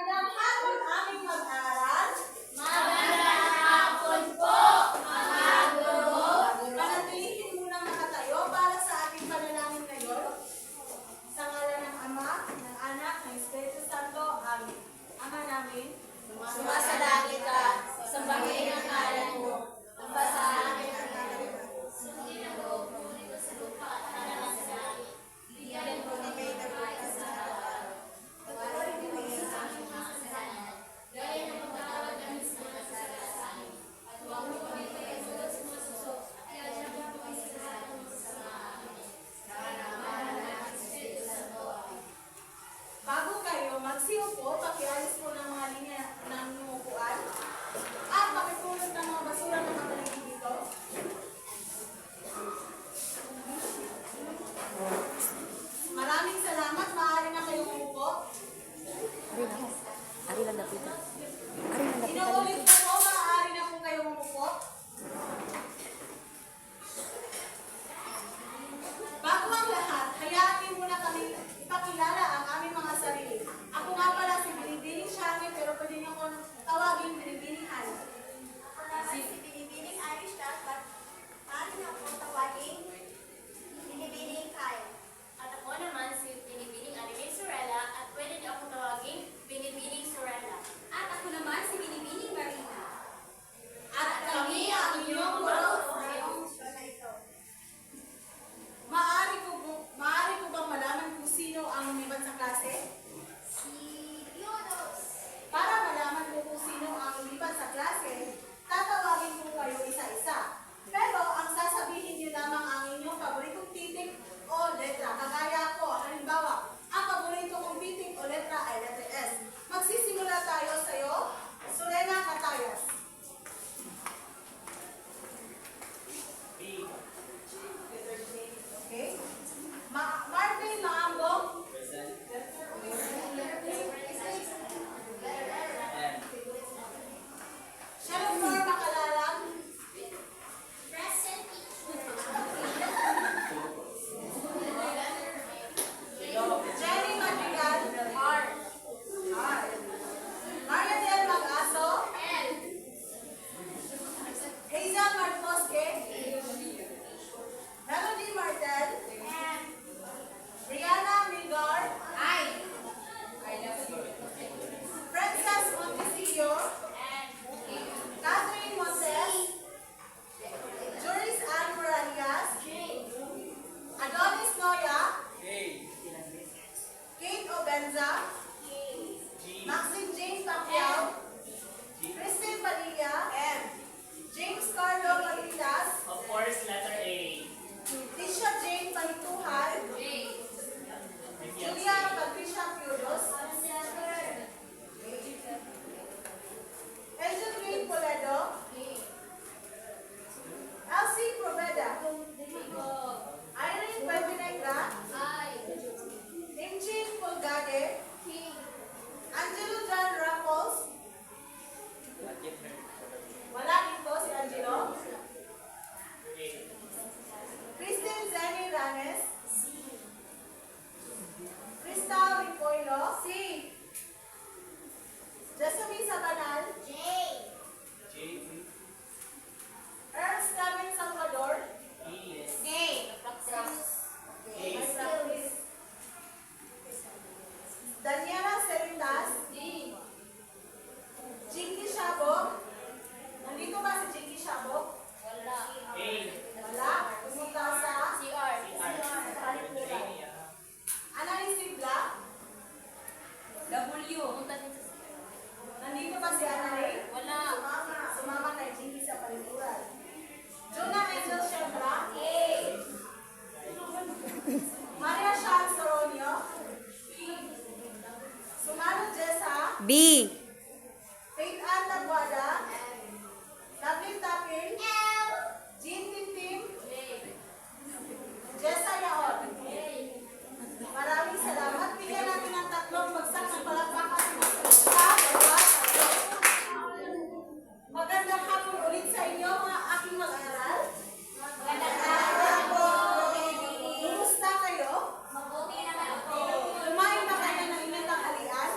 Magandang hapon aming mag-aaral. Magandang hapon po, mga guro. Panatilihin munang nakatayo para sa ating panalangin ngayon. Sa ngalan ng Ama, ng Anak, ng Espiritu Santo. Amen. Ama namin, Sumasalangit ka, sambahin ang ngalan mo. Magbasa amin ang ngalan mo. Sundin ang loob mo dito sa lupa at hanalang sa langit. Bigyan mo kami ng buhay sa araw-araw. Pagkawarin mo kami sa aming mga kasalanan. Gaya ng pagkatawad namin sa mga kasalanan sa amin. At huwag mo kami pagkasunod sa mga suso. At iadyan mo kami sa lahat ng masasama. Amen. Sa Ama, ng Anak, ng Espiritu Santo. Amen. bago kayo magsiupo, pakialis po ng mga linya ng inuupuan at pakipulot ng mga basura ng mga paligid dito. Maraming salamat. Maaari na kayong umupo. Ari lang napitan. Inuulit po po, maaari na po kayong umupo. Bago ang lahat, hayaan niyo muna kami ipakilala ang aming mga sarili. Ako nga pala si Binibining Shani, pero pwede niyo ko tawagin Binibining Hal. Ako naman si Binibining Irish dapat paano na ako tawagin Binibining Kyle. At ako naman si Binibining Ariel Sorella at pwede niyo akong tawaging Binibining Sorella. At ako naman si Binibining Marina. At kami ang inyong guro ngayong na ito. maaari ko bang malaman kung sino ang lumiban sa klase? Si Diodos. Para malaman ko kung sino ang lumiban sa klase, tatawagin ko kayo isa-isa. Pero ang sasabihin niyo lamang ang inyong paboritong titik o letra. Kagaya ko, halimbawa, ang paborito kong titik o letra ay letra S. Magsisimula tayo sa'yo, Surena Catayas. Okay? Marvin Maambong. Shelfor Makalalang. Present Jenny Madrigal. R. Marianel Mag-aso. L. Hazel Marcosque. Melody Martel. M. Brianna Milgar. I. Princess Montecillo. Catherine Montes. Juris Ann Moralias. Adonis Noya. Kate Obenza. Maxine James Pacquiao. Christine Padilla. James Carlo Matitas. Of course, letter A. Tisha Jane Panituhan. Julia Patricia Piolos. Elton Green Poledo. Elsie Proveda. Irene Puentinegra. Imchin Pulgade. Angelo John Raffles. Wala dito si Angelo. Christine Zenny Ranes. Crystal Ripoilo. Jessamine Sabanal. Ernst Clement Salvador. Daniela Seritas. Jinky Shabok. Nandito ba si Jinky Shabok? Wala. A. Wala. Pumunta sa CR. Palikuran. Annalise Sigla. W. Pumunta din sa CR. Nandito ba si Annalise? Wala. Sumama kay Jinky sa palikuran. Jonah Angel Shebra. Maria Sean Soronio. Sumalo Jessa. B. Faith Ann Tabuada. David Tapil. Jean Tintim. Jessa Yaon. Maraming salamat. Bigyan natin ng tatlong bagsak ng palakpakan sa bawat tatlo. Magandang hapon ulit sa inyo mga aking mag-aaral. Magandang hapon. Kumusta kayo? Mabuti naman ako. Kumain ba kayo ng inang tanghalian?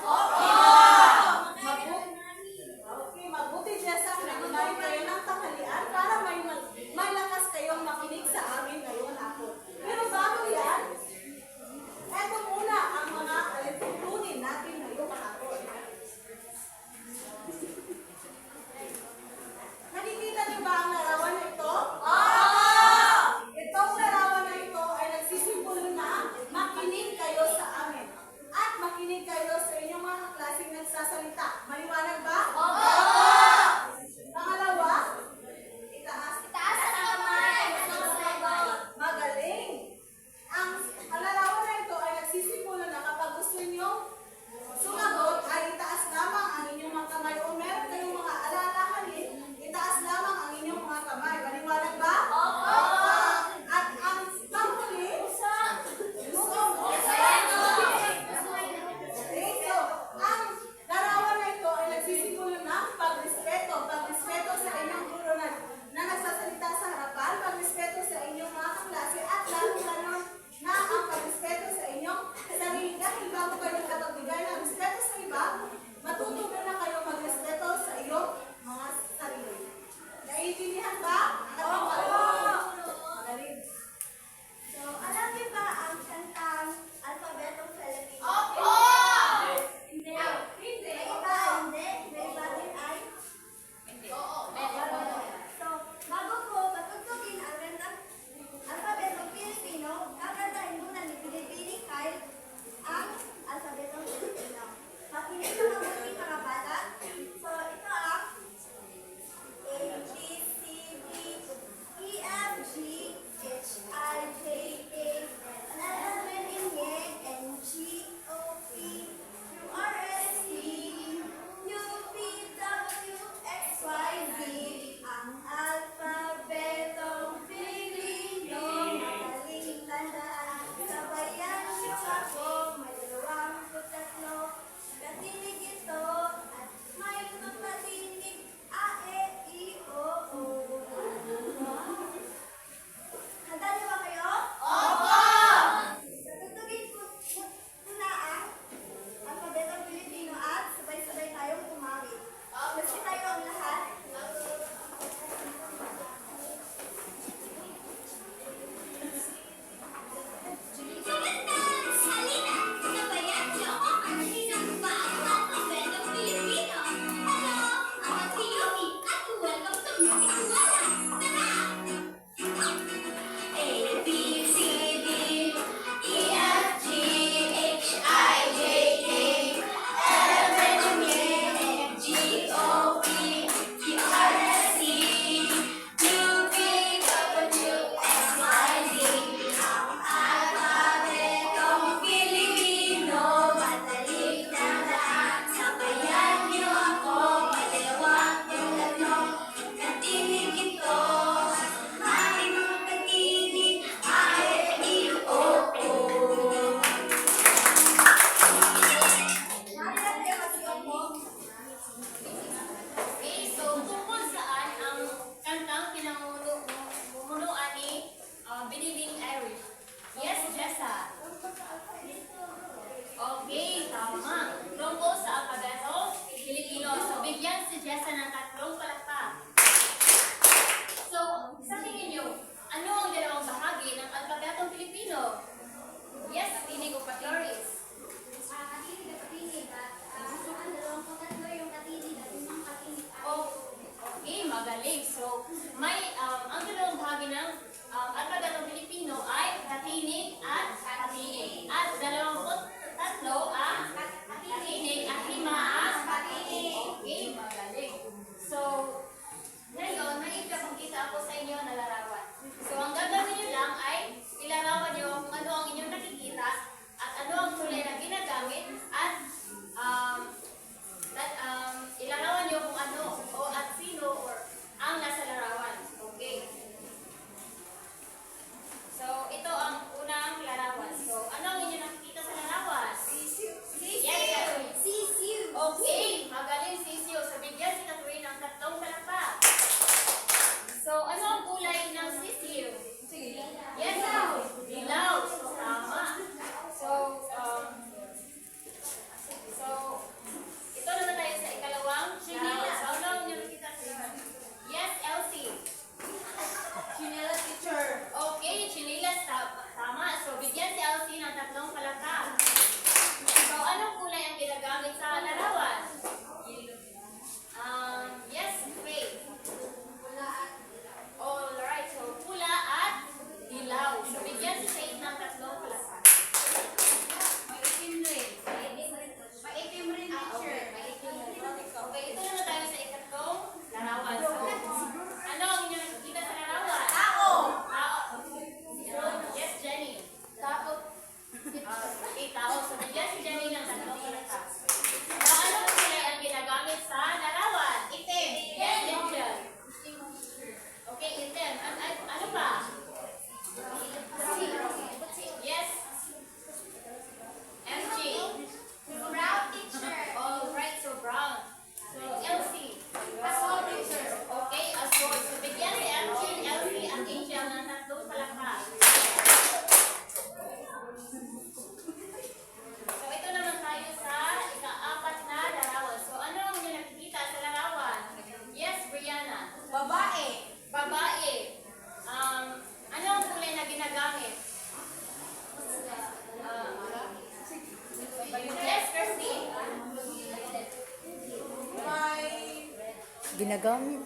Ginagamit.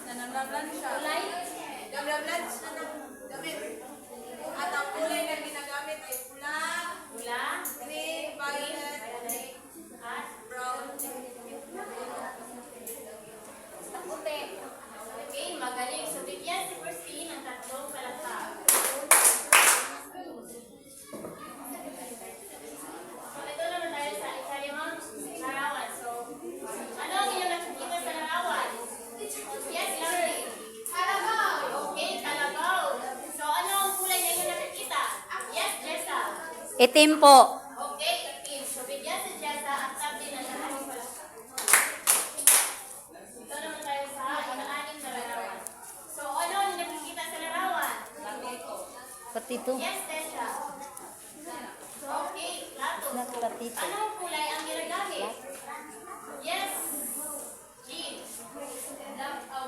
Nanamlablan siya. Kulay? Namlablan siya ng damit. At ang kulay na ginagamit ay pula, Pula? green, violet, At? brown. Puti. Okay, magaling. So, bigyan si Christine ng 3 palakpak. So, ito naman tayo sa ikalimang larawan. So, ano ang inyong nakikita sa larawan? Yes, Larry. Kalabaw. Okay, kalabaw. So, ano ang kulay na inyong nakikita? Yes, Jessa. Itim po. Okay, itim. So, bigyan si Jessa at tabi ng 3 palakpak. Ito naman tayo sa ika-6 na larawan. So, ano ang nakikita sa larawan? Patito. Yes, Tesha. Okay, lato. Not patito. Anong kulay ang ginagamit? Yes, Jean.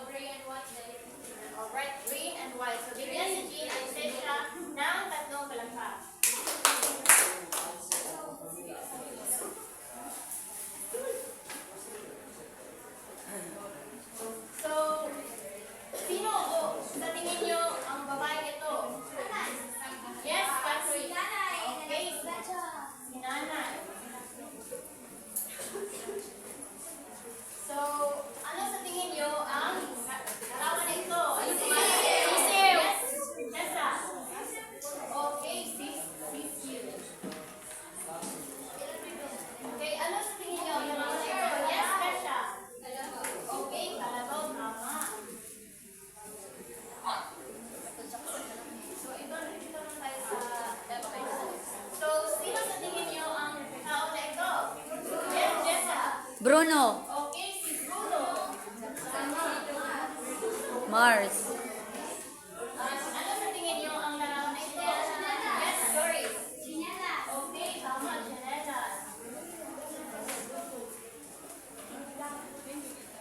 Gray and white. Alright, green and white. So, bigyan si Jean at Tesha ng 3 palakpak. So, sino sa tingin nyo ang babae ito? Yes, Patrick. Okay. Si Nanay. So, ano sa tingin nyo ang larawan na ito? Ano sa Sisiw. Yes, Tessa. Okay, sisiw. Okay, ano sa tingin nyo ang larawan na ito? Yes, Tessa. Okay, kalabaw, tama. So, ito naman tayo sa So, sino sa tingin nyo ang tao na ito? Yes, Jessa. Bruno. Okay, si Bruno. Tama. Mars. Ano sa tingin nyo ang larawan na ito? Yes, Doris. Okay, tama, Janela.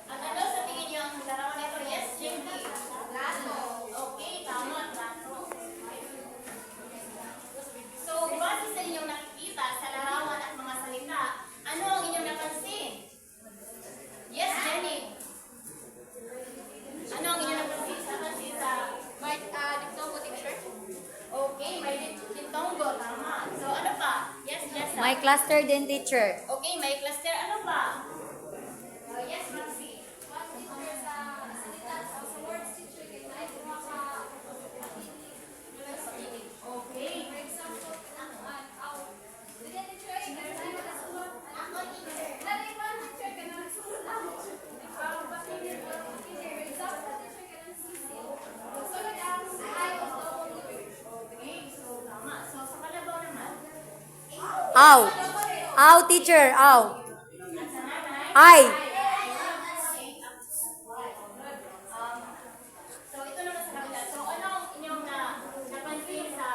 At ano sa tingin nyo ang larawan na ito? Yes, Jinky. Okay, tama, Plato. So, base sa inyong nakikita sa larawan at mga salita, ano ang inyong napansin? Yes, Jenny. Ano ang inyong napansin? Napansin sa diptongo teacher? Okay, may diptongo, tama. So, ano pa? Yes, Jessa. My cluster din teacher. Okay, may cluster. Ano pa? Yes, Maxi. Okay. Okay, so tama. So, sa kalabaw naman. Aw. Aw, teacher. Aw. At sa nanay. Ay. So, ito naman sa kabila. So, ano ang inyong napansin sa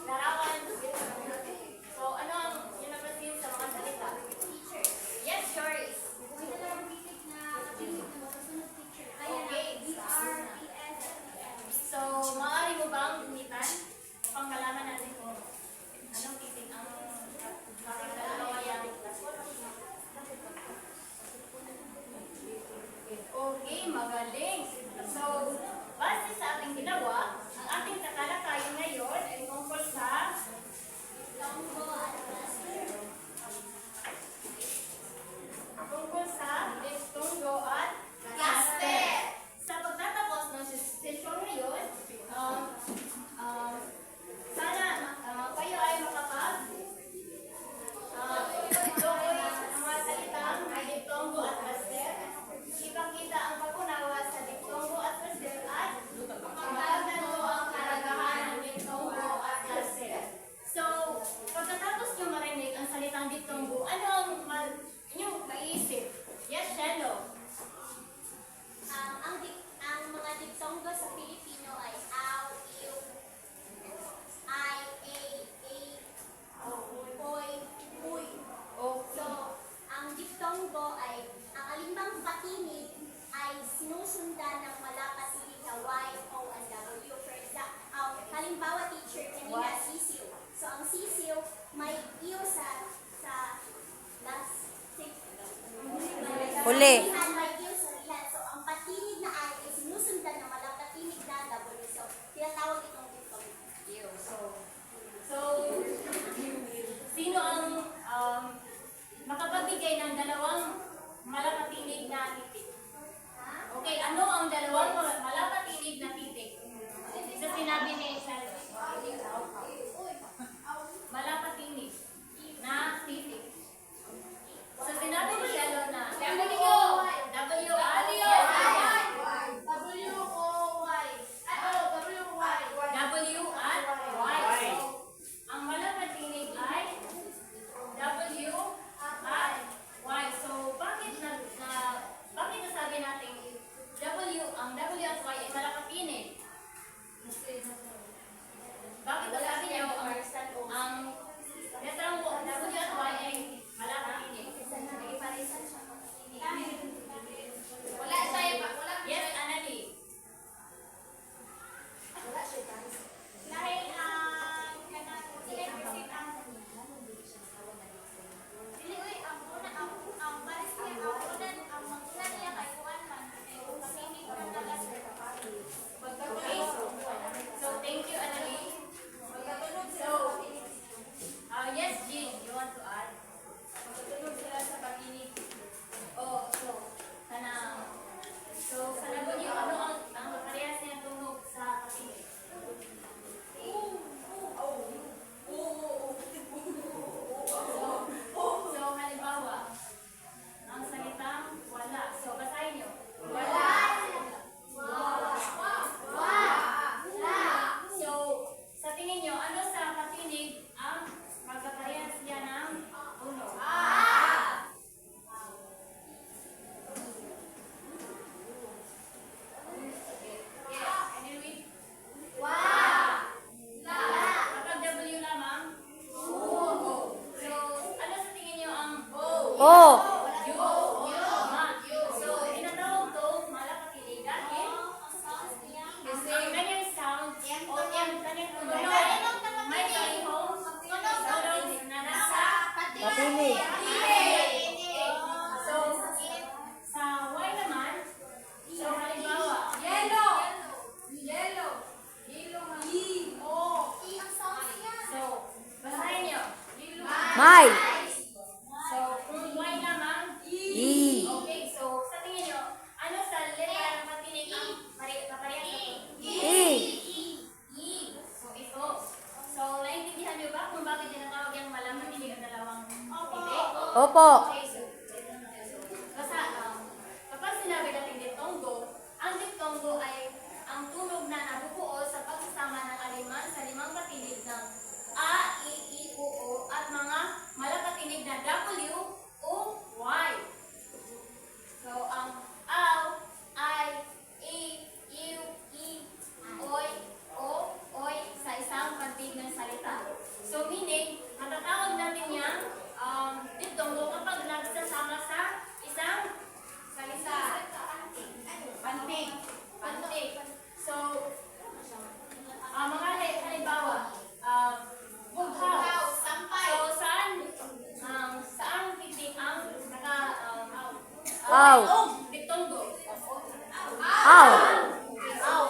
larawan? So, ano ang inyong napansin sa mga salita? Yes, Doris. Okay. So, maaari mo bang gumitan upang malaman natin kung anong titik ang bakit dalawa yan? Okay, magaling. So, base sa ating ginawa, ang ating tatalakayin ngayon ay tungkol sa diptongo at cluster. Sa pagtatapos ng sesyon ngayon, sana kayo ay tukoy ang mga salitang may diptongo at cluster. Ipakita ang pag-unawa sa diptongo at cluster at magdadalo ang karagahan ng diptongo at cluster. So, pagkatapos nyo marinig ang salitang diptongo, ano ang inyong maiisip? Yes, Shelo. Ang mga diptongo sa Pilipino ay aw, iw, ay, a, oy, uy. So, ang diptongo ay, ang alimbang patinig ay sinusundan ng malapatili na Y, O, and W. For example, halimbawa teacher, kanina sisiw. So, ang sisiw may iyo sa last Huli. So, ang patinig na I ay sinusundan ng malapatinig na W. So, tinatawag itong diphthong U. So, sino ang makapagbigay ng dalawang malapatinig na titik? Okay, ano ang dalawang malapatinig na titik? Sa sinabi ni Sally. Malapatinig na titik. Sa sinabi ni Shallow na W-O-Y. W at Y. Ang malapatinig ay W at Y. So, bakit nasabi natin ang W at Y ay malapatinig? Bakit nasabi niyo ang letrang W at Y ay malapatinig? Yes, Annalie. Dahil dili oy ang una ang baris niya ang una niya kay kuan man kay pasinig ka talas. Okay. So, thank you, Annalie. So, yes, Jean, you want to add? Magkatulog sila sa pag-inig. Oh, sa W, ano ang parehas niya tunog sa pag-inig? So, halimbawa, ang salitang wala. So, basahin niyo. So, sa tingin niyo, ano sa patinig ang magkaparehas niya ng tunog? Yes, anyway. Kapag W lamang? So, ano sa tingin niyo ang O. So, tinatawag to malapatinig dahil ang kanyang sound o yung kanyang tunog may kalihong tunog na nasa Patinig. So, sa Y naman, so halimbawa, so, basahin niyo. May. So, kung Y lamang, E. okay, so sa tingin niyo, ano sa letra ng patinig ang kaparehas na to? E. So, ito. So, naintindihan niyo ba kung bakit tinatawag yung malapatinig ang dalawang titik? Opo. Okay, so, basta, kapag sinabi natin diphthongo, ang diphthongo ay ang tunog na nabubuo sa pagsasama ng aliman sa limang patinig ng A, I, I, U, O at mga malapatinig na W, O, Y. So, ang aw, I, U, I, oy, O, oy sa isang pantig ng salita. So, meaning, matatawag natin yung diphthongo kapag nagsasama sa isang salita. Pantig. So, mga halimbawa, bughaw. So, saan titik ang Aw. diphthongo? Aw.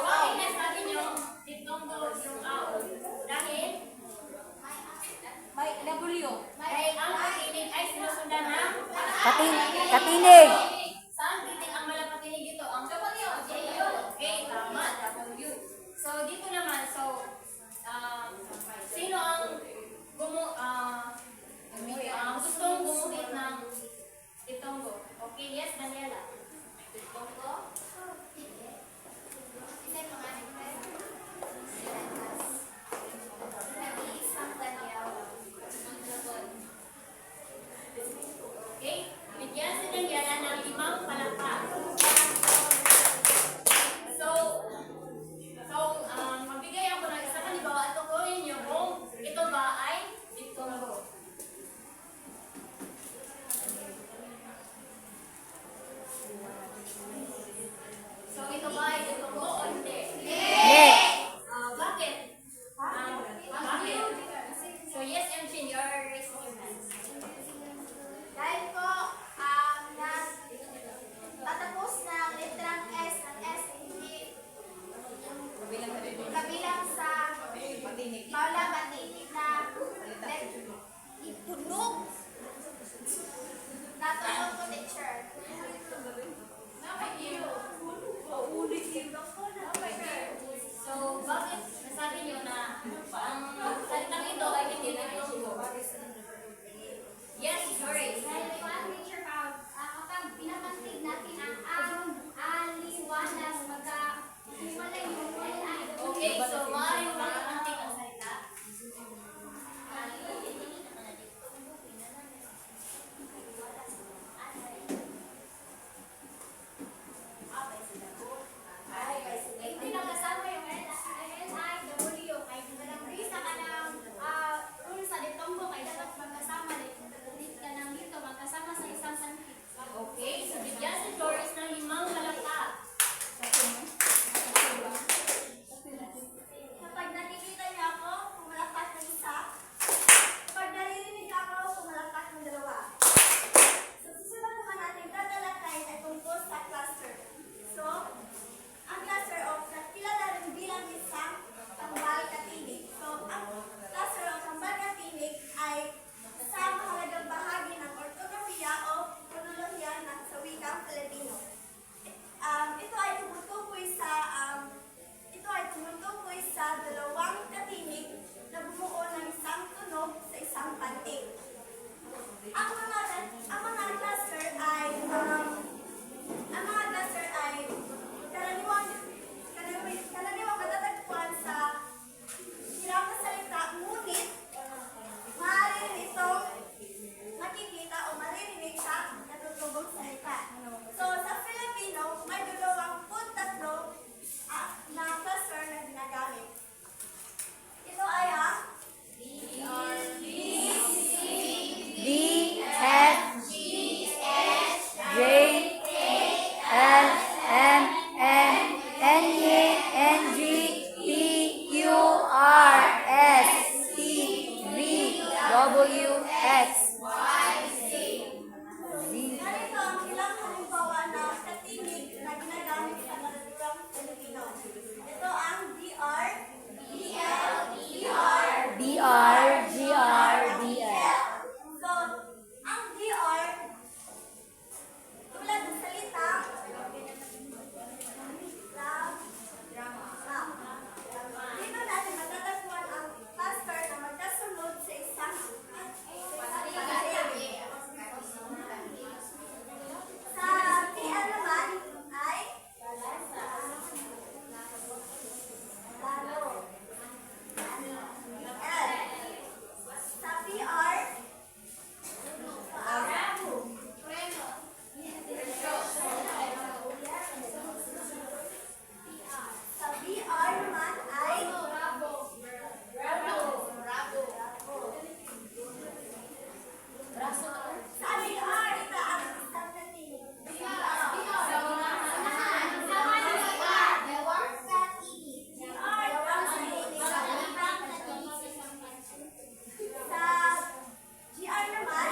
Bakit nasabi niyo diphthongo yung aw? Dahil ang patinig ay sinusundan ng Katinig. saan titik ang malapatinig dito? Ang W. Okay, tama, W. So, dito naman, sino ang gustong gumuhit ng diphthongo? Okay, yes, Daniela. Okay, bigyan si Daniela ng 5 Ang mga cluster ay karaniwang matatagpuan sa hirap na salita, ngunit maaari rin itong makikita o maririnig sa natutubong salita. So, sa Filipino, may 23 na cluster na ginagamit. Ito ay ang D, F, J, L, M, N, N, N, G, P, Q, R, S, T, V, W, X, Z. Narito ang ilang halimbawa na katinig na ginagamit sa karaniwang Filipino. Ito ang DR, BL, B, R, G, R, B, L. So, ang DR, tulad ng salitang dito natin matatagpuan ang cluster na magkasunod sa isang sa PL naman ay lalo. PL. Sa PR, sa BR naman ay sa BR, ito ang isang katinig. Sa GR naman,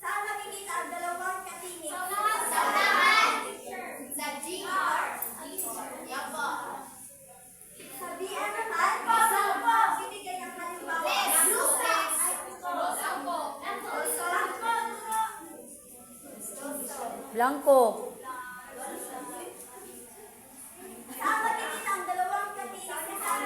saan nakikita ang dalawang katinig? Sa BM naman, bibigay ng halimbawa. Blanco. Saan makikita ang dalawang katinig sa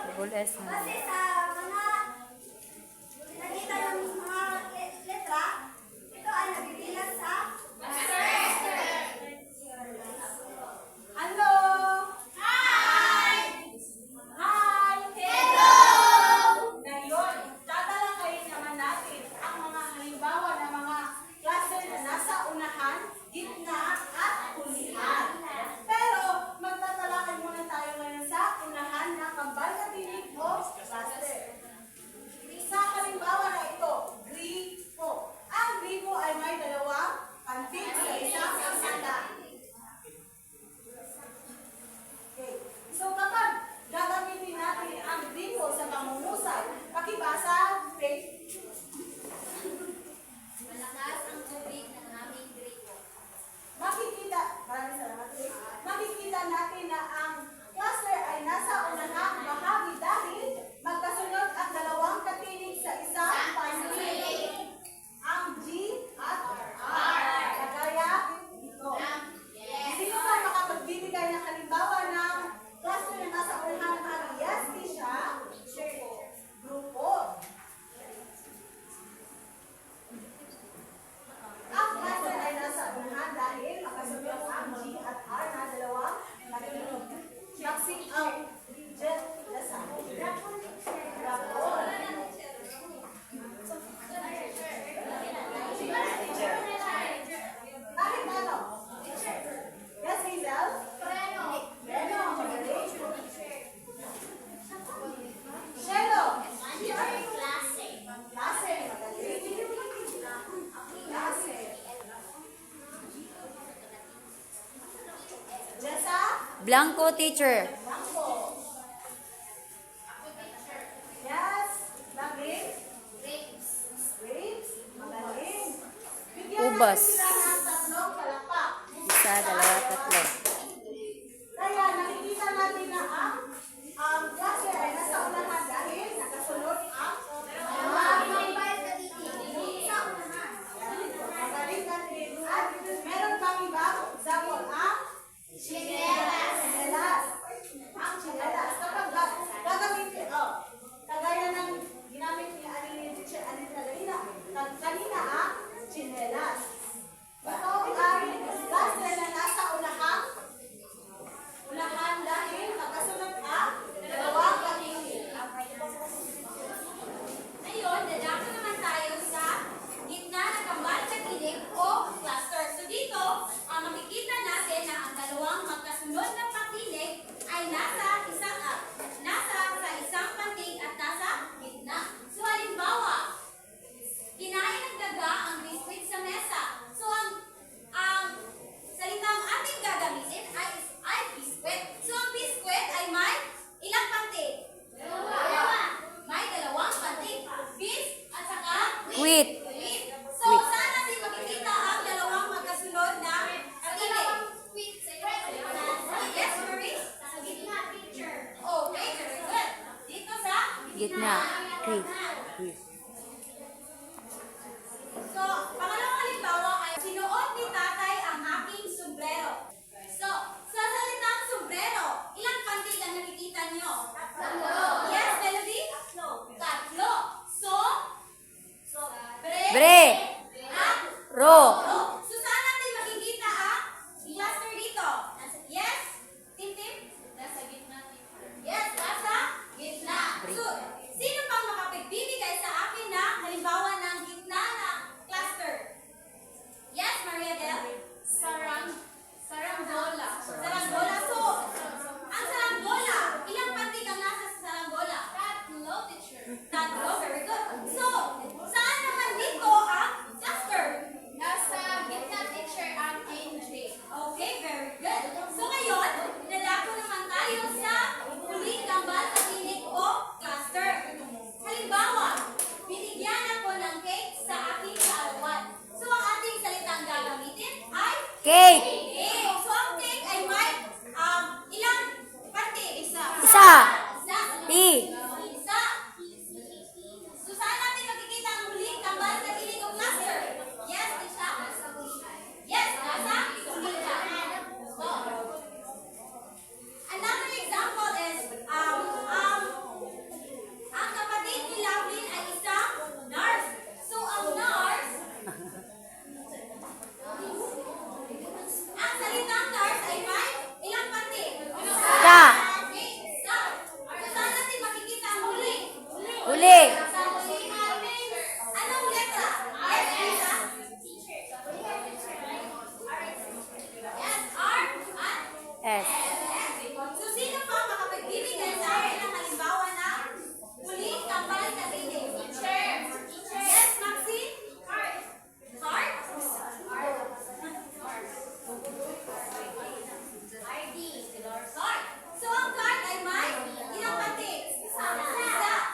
Double S na. Kasi sa mga nakita ng mga letra, ito ay nabibilang sa Hello! Hi! Hello! Ngayon, tatalakayin naman natin ang mga halimbawa ng mga klase na nasa unahan, gitna, at hulihan. Pero, magtatalakay muna tayo ngayon sa unahan na kambal na tinig o klase. Sa halimbawa na ito, gripo. Ang gripo ay may dalawang kantig sa isang salita. Okay. So kapag gagamitin natin ang gripo sa pangungusay, pakibasa, Faith. Makikita natin na ang cluster ay nasa unahang bahagi dahil magkasunod ang dalawang katinig sa isang pantig. Ang G at R. Kagaya ito. Sino ba makapagbibigay ng halimbawa ng cluster na nasa unahang bahagi? Yes, Tisha. Grupo. Ang cluster ay nasa unahan dahil makasunod ang G at R na dalawang katinig. Mixing out. Jet. Nasa. Rapon. Bakit ano? Yes, Hazel? Preno. Magaling. Shelo. Klase. Magaling. Klase. Jessa? Blanco, teacher. Blanco. Yes. Magaling. Grapes. Magaling. Bigyan Ubas. natin sila ng tatlong palakpak. Isa, dalawa, tatlo. Kaya nakikita natin na ang klase ay nasa unahan dahil nakasunod ang mga So, pangalawang halimbawa ay sinuot ni tatay ang aking sombrero. So, sa salitang sombrero, ilang pantig ang nakikita nyo? Tatlo. Yes, Melody? Tatlo. So, Bre. at Ro. So, saan natin makikita ang cluster dito? Yes? Tim? Nasa gitna. Yes, nasa gitna. So, sino pang makapagbibigay sa akin na halimbawa ng gitna na cluster? Yes, Maria Del? Saranggola. Saranggola. So, ang saranggola, ilang pantig ang nasa sa saranggola? Tatlo, teacher. Tatlo, very good. So, saan naman dito ang cluster? Nasa gitna, teacher, ang NJ. Okay, very good. So ngayon, nadako naman tayo sa huling kambal sa tinik o cluster. Halimbawa, binigyan ako ng cake sa aking kaarawan. So ang ating salitang gagamitin ay Cake. cake. So ang cake ay may ilang parte? Isa. Isa. Isa. Pi. Isa. So saan natin makikita ang huling kambal sa tinik o cluster? Yes, isa. Yes, nasa ulita. Another example is, ang kapatid ni Lavin ay isang nurse. So, ang nurse, ang salitang nurse ay may ilang pati? Isa. Okay, isa. So, saan natin makikita ang huli? Uli. Sa huli. Anong letra? Yes, Lisa? Yes, R at S. So, sino pa makapagbibigay sa akin ng halimbawa ng huling kambal sa tinig? Teacher. Yes, Maxine? Heart. Heart? RD. Heart. So, ang card ay may ilang pati? Isa.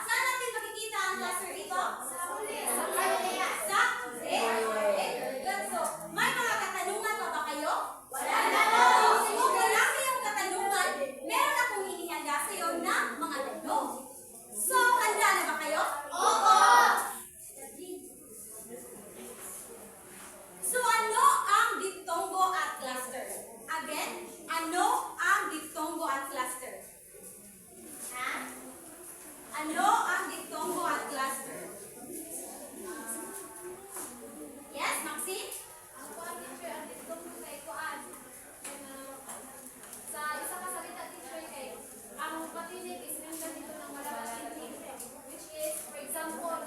Saan natin makikita ang cluster dito? Sa huli. Sa huli. Okay, very good. So, may mga katanungan pa ba kayo? Wala na. Kung wala kayong katanungan, meron akong hinihanda sa iyo ng mga tanong. So, handa na ba kayo? Oo! So, ano ang diptongo at cluster? Again, ano ang diptongo at cluster? Ha? Ano ang diptongo at cluster? Yes, Maxine? Ang diptongo kay Kuan. Sa isa ka salita, teacher, kay ang patinig is nandun dito ng wala patinig, which is, for example,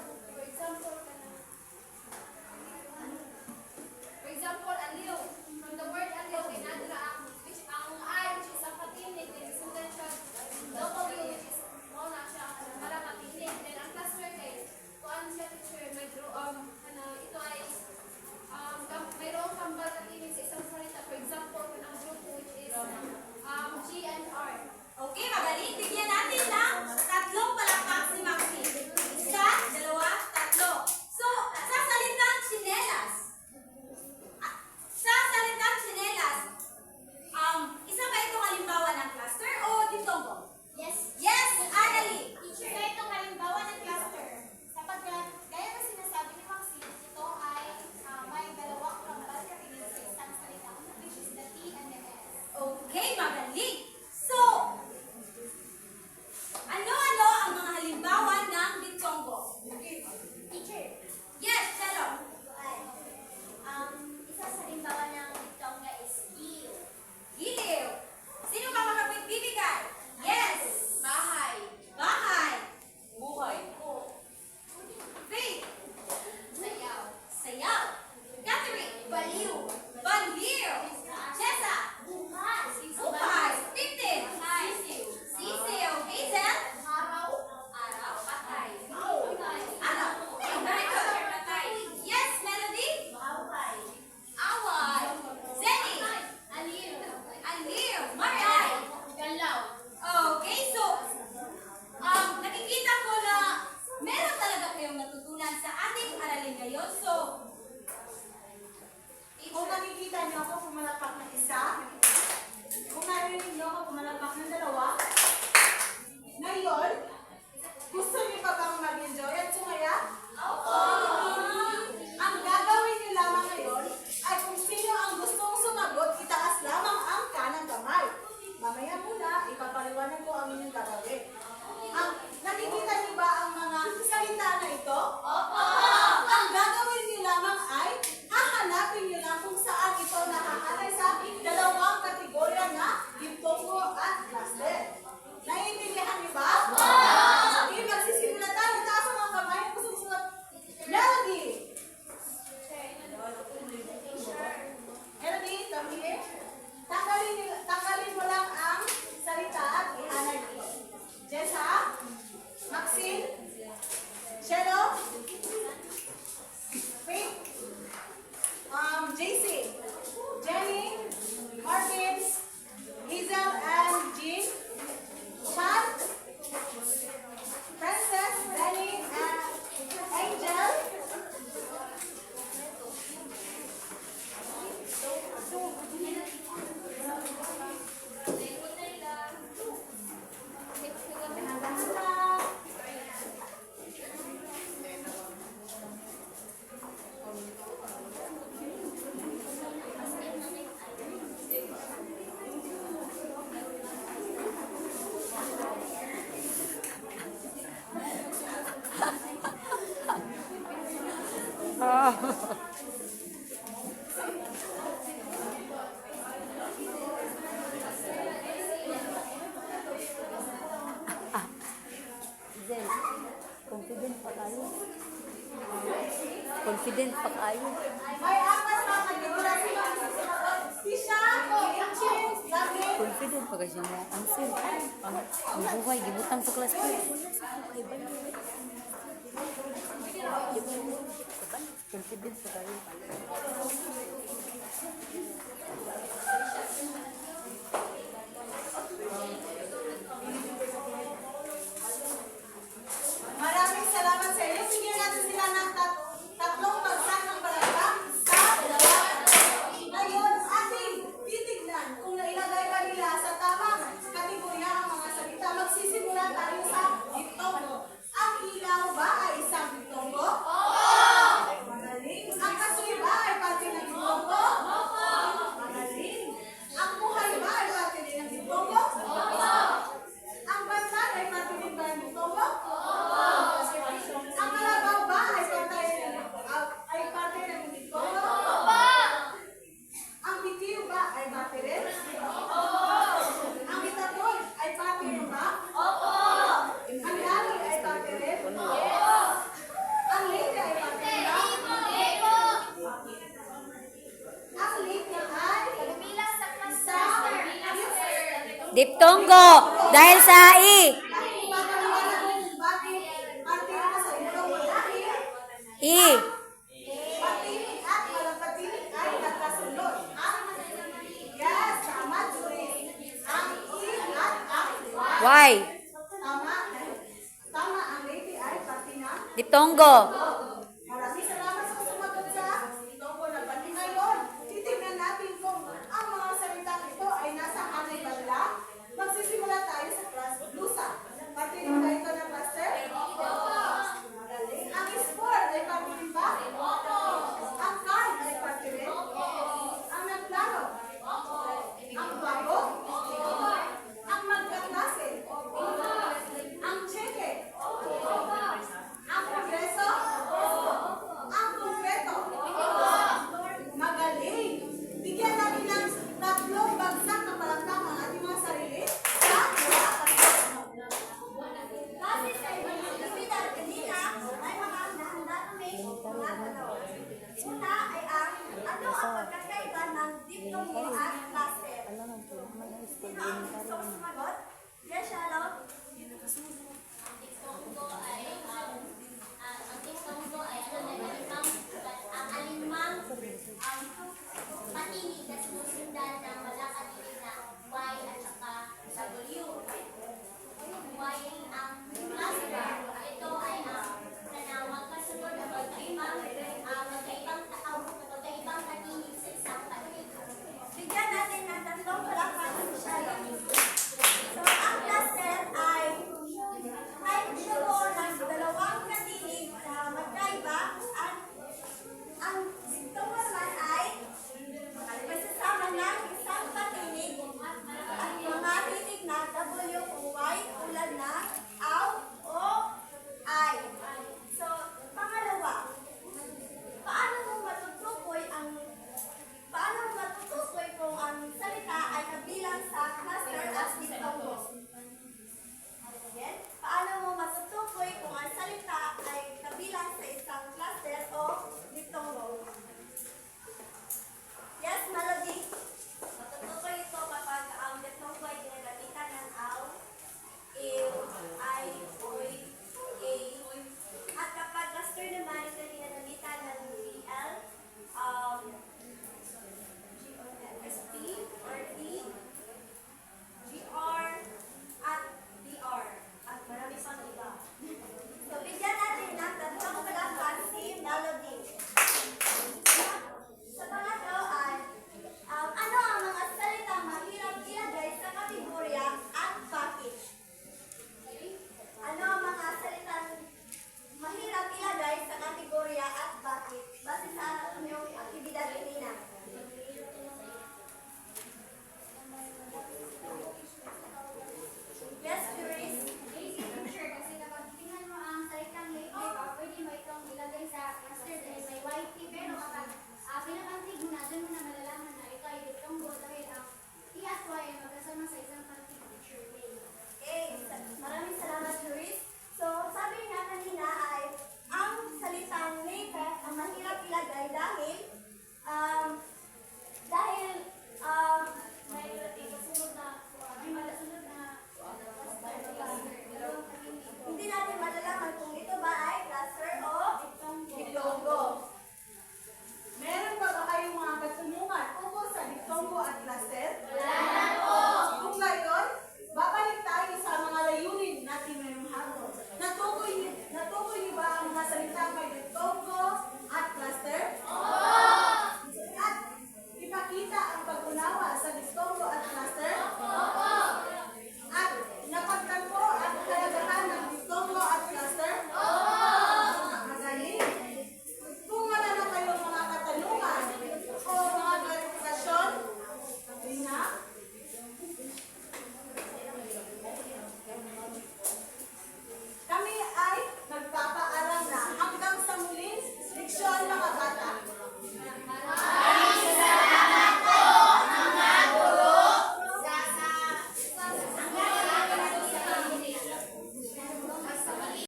aliw. From the word aliw, kinadra ang, which ang I, which is ang patinig, then susundan siya, W, which is, na siya, wala patinig. Then ang cluster kay, kuan siya, teacher, ito ay, mayroong kambal patinig sa isang salita. For example, kung ang group, which is, G and R. Okay, magaling. Bigyan natin ng tatlong palakpak si Maxine. Isa, dalawa, tatlo. So, sa salitang tsinelas, isa ba itong halimbawa ng cluster o diptongo? Yes. Yes, Annalie. Teacher, itong halimbawa ng cluster. Sapagkat, gaya na sinasabi ni Maxine, ito ay may dalawang kambal katingin sa isang salita, which is the T and the S. Okay, magaling. So, ano-ano ang mga halimbawa ng diptongo? Teacher. Yes, Chelo. Isa sa halimbawa ng diptongo is giliw. Giliw. Sino pa makapagbibigay? Yes. Bahay. Bahay. Buhay. Faith. Sayaw. Sayaw. Catherine. Baliw. Baliw. Chesa. Buhay. Buhay. Tintin. Sisiw. Sisiw. Hazel. Araw. Araw. Patay. Araw. Okay, very good. Yes, Melody. Away. Away. Zenny. Aliw. Aliw. Marilyn. Galaw. Okay, so, nakikita ko na meron talaga kayong natutunan sa ating aralin ngayon. So, Kung nakikita niyo ako, pumalakpak ng isa. Kung narinig niyo ako, pumalakpak ng dalawa. Ngayon, gusto niyo pa bang mag-enjoy at sumaya? Ah. Zen, confident pa kayo. Confident pa kayo. May apat na kategory silang susunod. Tisha, Inching, David. Confident pa kasi mo. Ang sin. Ang buhay, gibutang sa class ko. Wala sa buhay. Confident pa kayo. Maraming salamat sa inyo. Bigyan natin sila ng tatlong bagsak ng barangka sa dalawa. Ngayon, ating titignan kung nailagay ba nila sa tamang kategorya ang mga salita. Magsisimula tayo sa diptongo. Ang ilaw ba ay isang diptongo? Magaling. Ang kasoy ba ay parte ng diptongo? Magaling. Ang buhay ba ay parte din ng diptongo? Ang bansa ay parte din ba ng diptongo? Ang kalabaw ba ay parte ng diptongo? Ang bitiw ba ay parte rin? Ang itatol ay parte rin ba? Ang daloy ay parte rin? Ang lite ay parte rin ba? Ang lite ay Bilang sa class sa Diptongo. Dahil sa I. Bakit parte ka sa ilong dahil I. patinig at malapatinig ay nagkasunod. Yes, tama, Julie. Ang I at ang Y. Y. Tama. Tama, ang lady ay pati na. Diptongo.